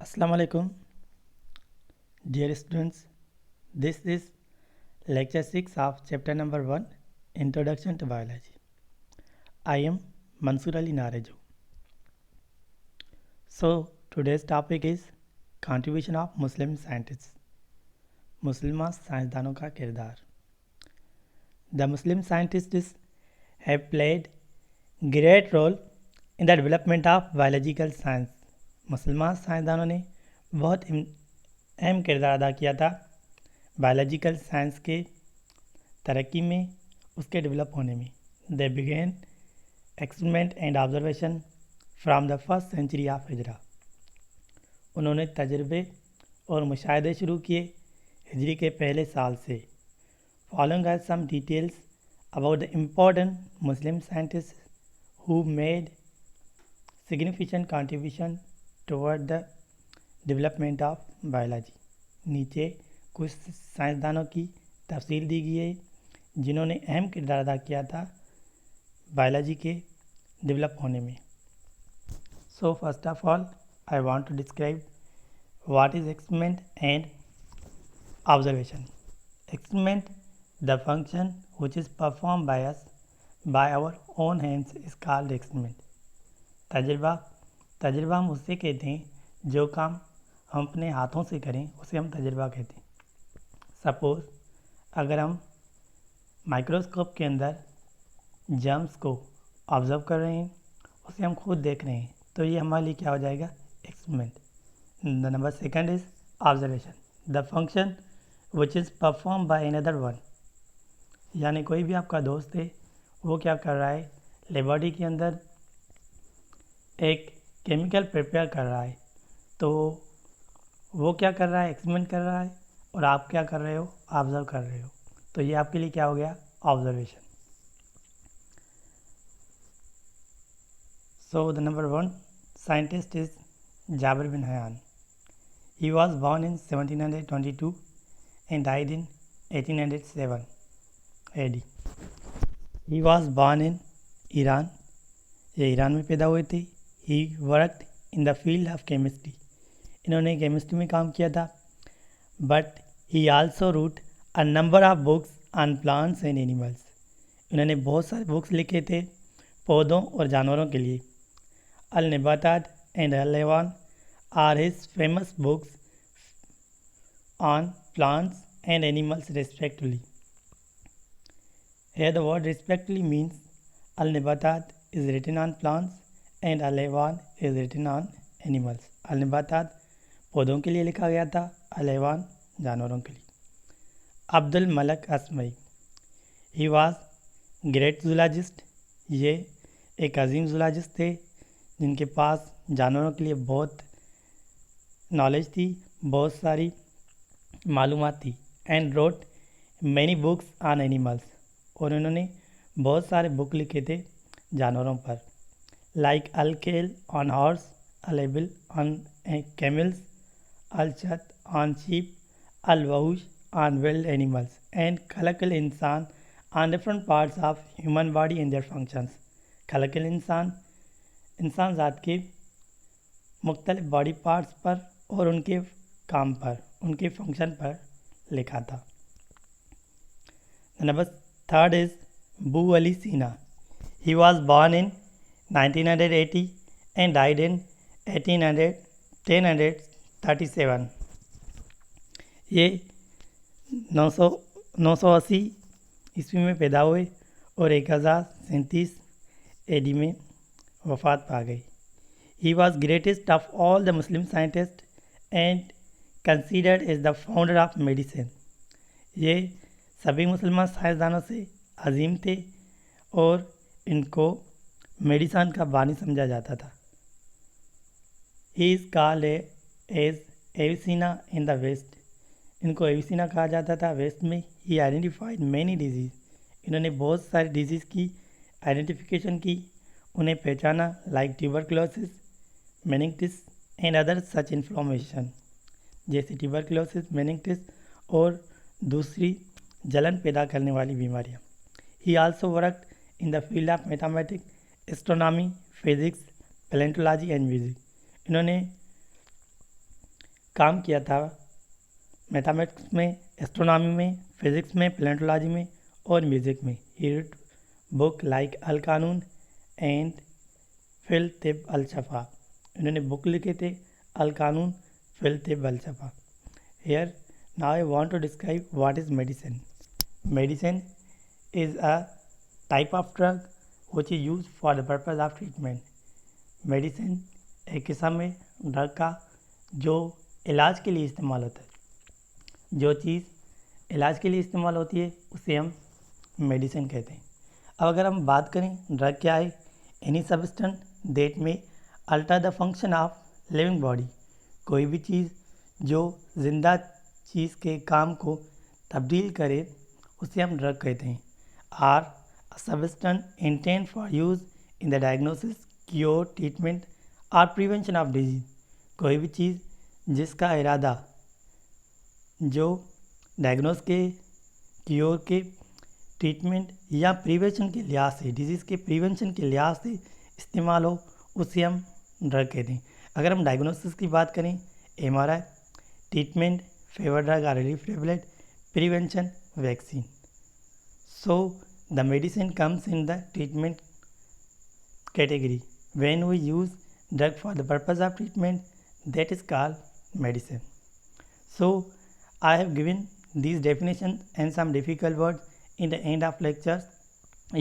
Assalamu alaikum, dear students. This is lecture 6 of chapter number 1, Introduction to Biology. I am Mansur Ali Narejo. So today's topic is contribution of Muslim scientists. मुस्लिमा साइंसदानों का किरदार. The Muslim scientists have played great role in the development of biological science. मुसलमान साइंसदानों ने बहुत अहम किरदार अदा किया था बायोलॉजिकल साइंस के तरक्की में, उसके डेवलप होने में. They begin experiment and observation from the first century of हिजरा. उन्होंने तजर्बे और मुशाहदे शुरू किए हिजरी के पहले साल से. Following are some details about the important Muslim scientist who made significant contribution toward the development of biology. नीचे कुछ साइंसदानों की तफसील दी गई है जिन्होंने अहम किरदार अदा किया था बायोलॉजी के डेवलप होने में. So first of all I want to describe what is experiment and observation. Experiment, the function which is perform by us by our own hands is called experiment. तजर्बा हम उससे कहते हैं जो काम हम अपने हाथों से करें उसे हम तजर्बा कहते हैं. सपोज अगर हम माइक्रोस्कोप के अंदर जर्म्स को ऑब्जर्व कर रहे हैं, उसे हम खुद देख रहे हैं, तो ये हमारे लिए क्या हो जाएगा, experiment. The number second is observation, the function which is perform by another one. यानी कोई भी आपका दोस्त है, वो क्या कर रहा है, लेबोरेटरी के अंदर एक केमिकल प्रिपेयर कर रहा है, तो वो क्या कर रहा है, एक्सपेरिमेंट कर रहा है, और आप क्या कर रहे हो, ऑब्जर्व कर रहे हो. तो ये आपके लिए क्या हो गया, observation. So the number 1 scientist is Jabir bin Hayyan. He was born in 1722 and died in 1807 AD. He was born in Iran. ये ईरान में पैदा हुए थे. He worked in the field of chemistry. इन्होंने केमिस्ट्री में काम किया था. But he also wrote a number of books on plants and animals. इन्होंने बहुत सारे बुक्स लिखे थे पौधों और जानवरों के लिए. अल नबातात एंड अल हैवान are his famous books on plants and animals respectively. Here the word respectively means al-nabatat is written on plants and al-haywan is written on animals. al-nabatat पौधों के लिए लिखा गया था, al-haywan जानवरों के लिए. Abdul Malik Asmai, he was great zoologist. ये एक अजीम जूलॉजिस्ट थे जिनके पास जानवरों के लिए बहुत नॉलेज थी, बहुत सारी मालूमात थी. And wrote many books on animals. और उन्होंने बहुत सारे बुक लिखे थे जानवरों पर, लाइक अल केल ऑन हॉर्स, अल एबिल ऑन कैमल्स, अल चत ऑन शीप, अल वहूश ऑन wild animals, and खलकल इंसान on different parts of human body and their functions. खलकल इंसान ज़ात के मुख्तलिफ बॉडी पार्ट्स पर और उनके काम पर, उनके फंक्शन पर लिखा था. नंबर थर्ड इज बू अली सीना. ही was born in 1980 and died इन 1037. ये 980 ईस्वी में पैदा हुए और 1037 AD में वफ़ात पा गई. He was greatest of all the Muslim scientist and considered as the founder of medicine. ये सभी मुसलमान साइंसदानों से अजीम थे और इनको मेडिसन का बानी समझा जाता था. He is called as Avicenna in the west. इनको एविसिना कहा जाता था वेस्ट में. He identified many diseases. इन्होंने बहुत सारी डिजीज़ की आइडेंटिफिकेशन की, उन्हें पहचाना, like tuberculosis, meningitis and other such inflammation, जैसे ट्यूबरक्लोसिस, मेनिंगिटिस और दूसरी जलन पैदा करने वाली बीमारियाँ. He also worked in the field of mathematics, astronomy, physics, palaeontology and music. इन्होंने काम किया था मैथमेटिक्स में, एस्ट्रोनॉमी में, फिज़िक्स में, प्लेनेटोलॉजी में और म्यूज़िक में। ही रिट बुक लाइक अल कानून एंड फिल तिब अल शफा। इन्होंने बुक लिखे थे अल कानून, फिल तिब अल शफा। Here now I want to describe what is medicine. Medicine is a type of drug which is used for the purpose of treatment. Medicine एक किस्म है ड्रग का जो इलाज के लिए इस्तेमाल होता है। जो चीज़ इलाज के लिए इस्तेमाल होती है उसे हम मेडिसिन कहते हैं। अब अगर हम बात करें ड्रग क्या है, एनी सब्सटेंस दैट में alter the function of living body. कोई भी चीज़ जो जिंदा चीज़ के काम को तब्दील करे उसे हम ड्रग कहते हैं। Are substance intend for use in the diagnosis, cure, treatment और प्रिवेंशन ऑफ डिजीज। कोई भी चीज़ जिसका इरादा जो डायग्नोस के, क्योर के, ट्रीटमेंट या प्रिवेंशन के लिहाज से, डिजीज़ के प्रिवेंशन के लिहाज से इस्तेमाल हो उसे हम ड्रग कहते हैं। अगर हम डायग्नोसिस की बात करें, MRI, ट्रीटमेंट, फेवर ड्रग और relief tablet, prevention, vaccine. So the medicine comes in the treatment category. When we use drug for the purpose of treatment, that is called medicine. So I have given these definitions and some difficult words in the end of lecture.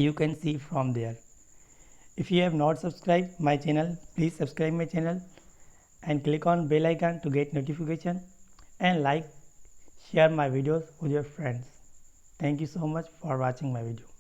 You can see from there. If you have not subscribed my channel, please subscribe my channel and click on bell icon to get notification, and like, share my videos with your friends. Thank you so much for watching my video.